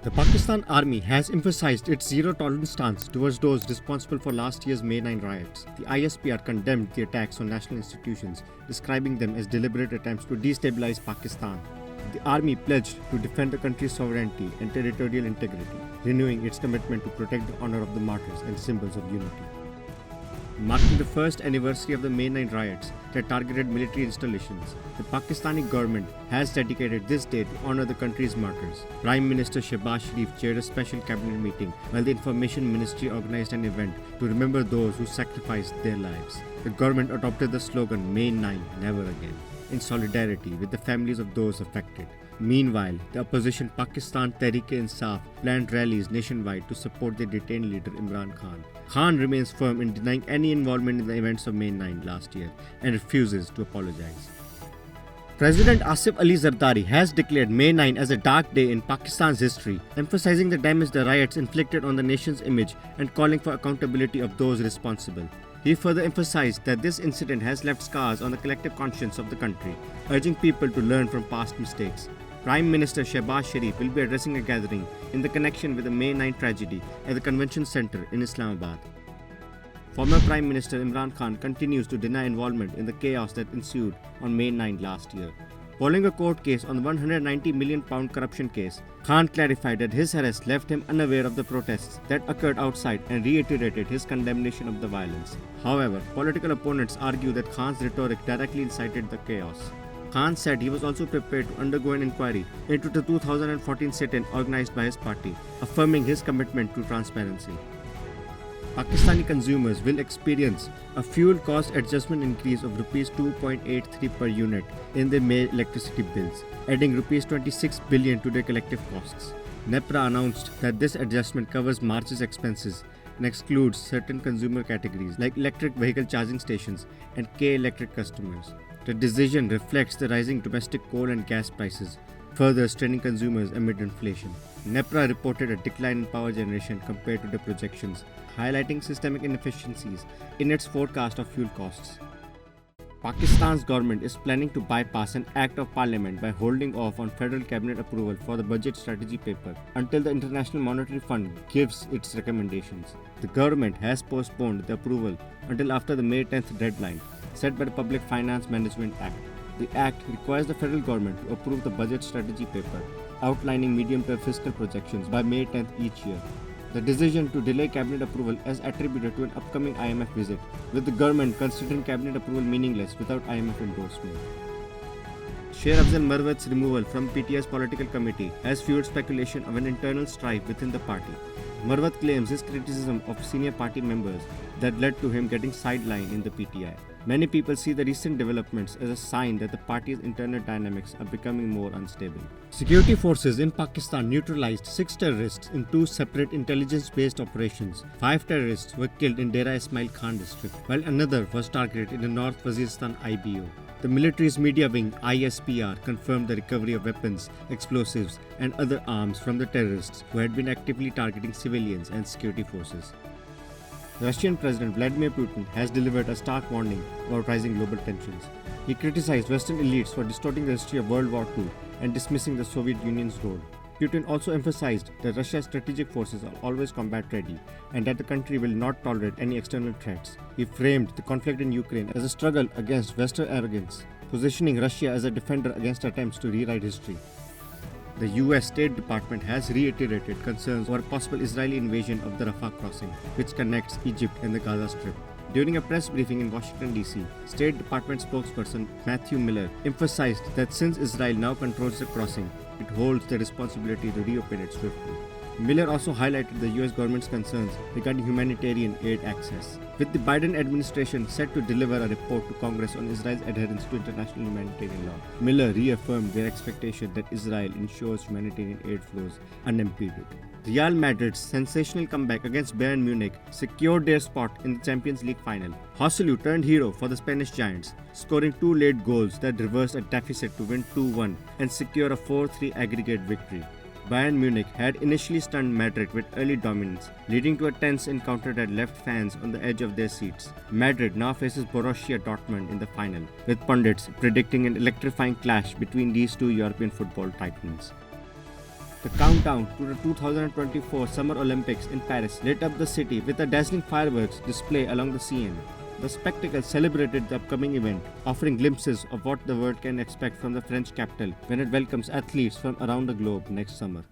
The Pakistan Army has emphasized its zero-tolerance stance towards those responsible for last year's May 9 riots. The ISPR condemned the attacks on national institutions, describing them as deliberate attempts to destabilize Pakistan. The army pledged to defend the country's sovereignty and territorial integrity, renewing its commitment to protect the honor of the martyrs and symbols of unity. Marking the first anniversary of the May 9 riots that targeted military installations, the Pakistani government has dedicated this day to honor the country's martyrs. Prime Minister Shehbaz Sharif chaired a special cabinet meeting while the Information Ministry organized an event to remember those who sacrificed their lives. The government adopted the slogan May 9, Never Again, in solidarity with the families of those affected. Meanwhile, the opposition Pakistan Tehreek-e-Insaf planned rallies nationwide to support their detained leader Imran Khan. Khan remains firm in denying any involvement in the events of May 9 last year and refuses to apologize. President Asif Ali Zardari has declared May 9 as a dark day in Pakistan's history, emphasizing the damage the riots inflicted on the nation's image and calling for accountability of those responsible. He further emphasized that this incident has left scars on the collective conscience of the country, urging people to learn from past mistakes. Prime Minister Shehbaz Sharif will be addressing a gathering in the connection with the May 9 tragedy at the Convention Centre in Islamabad. Former Prime Minister Imran Khan continues to deny involvement in the chaos that ensued on May 9 last year. Following a court case on the £190 million corruption case, Khan clarified that his arrest left him unaware of the protests that occurred outside and reiterated his condemnation of the violence. However, political opponents argue that Khan's rhetoric directly incited the chaos. Khan said he was also prepared to undergo an inquiry into the 2014 sit-in organized by his party, affirming his commitment to transparency. Pakistani consumers will experience a fuel cost adjustment increase of Rs 2.83 per unit in their May electricity bills, adding Rs 26 billion to their collective costs. NEPRA announced that this adjustment covers March's expenses and excludes certain consumer categories like electric vehicle charging stations and K-electric customers. The decision reflects the rising domestic coal and gas prices, further straining consumers amid inflation. NEPRA reported a decline in power generation compared to the projections, highlighting systemic inefficiencies in its forecast of fuel costs. Pakistan's government is planning to bypass an act of parliament by holding off on federal cabinet approval for the budget strategy paper until the International Monetary Fund gives its recommendations. The government has postponed the approval until after the May 10th deadline set by the Public Finance Management Act. The act requires the federal government to approve the budget strategy paper outlining medium-term fiscal projections by May 10th each year. The decision to delay cabinet approval is attributed to an upcoming IMF visit, with the government considering cabinet approval meaningless without IMF endorsement. Sher Afzal Marwat's removal from PTI's political committee has fueled speculation of an internal strife within the party. Marwat claims his criticism of senior party members that led to him getting sidelined in the PTI. Many people see the recent developments as a sign that the party's internal dynamics are becoming more unstable. Security forces in Pakistan neutralized 6 terrorists in 2 separate intelligence-based operations. 5 terrorists were killed in Dera Ismail Khan district, while another was targeted in the North Waziristan IBO. The military's media wing ISPR confirmed the recovery of weapons, explosives, and other arms from the terrorists who had been actively targeting civilians and security forces. Russian President Vladimir Putin has delivered a stark warning about rising global tensions. He criticized Western elites for distorting the history of World War II and dismissing the Soviet Union's role. Putin also emphasized that Russia's strategic forces are always combat ready and that the country will not tolerate any external threats. He framed the conflict in Ukraine as a struggle against Western arrogance, positioning Russia as a defender against attempts to rewrite history. The US State Department has reiterated concerns over a possible Israeli invasion of the Rafah crossing, which connects Egypt and the Gaza Strip. During a press briefing in Washington, D.C., State Department spokesperson Matthew Miller emphasized that since Israel now controls the crossing, it holds the responsibility to reopen it swiftly. Miller also highlighted the US government's concerns regarding humanitarian aid access. With the Biden administration set to deliver a report to Congress on Israel's adherence to international humanitarian law, Miller reaffirmed their expectation that Israel ensures humanitarian aid flows unimpeded. Real Madrid's sensational comeback against Bayern Munich secured their spot in the Champions League final. Joselu turned hero for the Spanish Giants, scoring 2 late goals that reversed a deficit to win 2-1 and secure a 4-3 aggregate victory. Bayern Munich had initially stunned Madrid with early dominance, leading to a tense encounter that left fans on the edge of their seats. Madrid now faces Borussia Dortmund in the final, with pundits predicting an electrifying clash between these two European football titans. The countdown to the 2024 Summer Olympics in Paris lit up the city with a dazzling fireworks display along the Seine. The spectacle celebrated the upcoming event, offering glimpses of what the world can expect from the French capital when it welcomes athletes from around the globe next summer.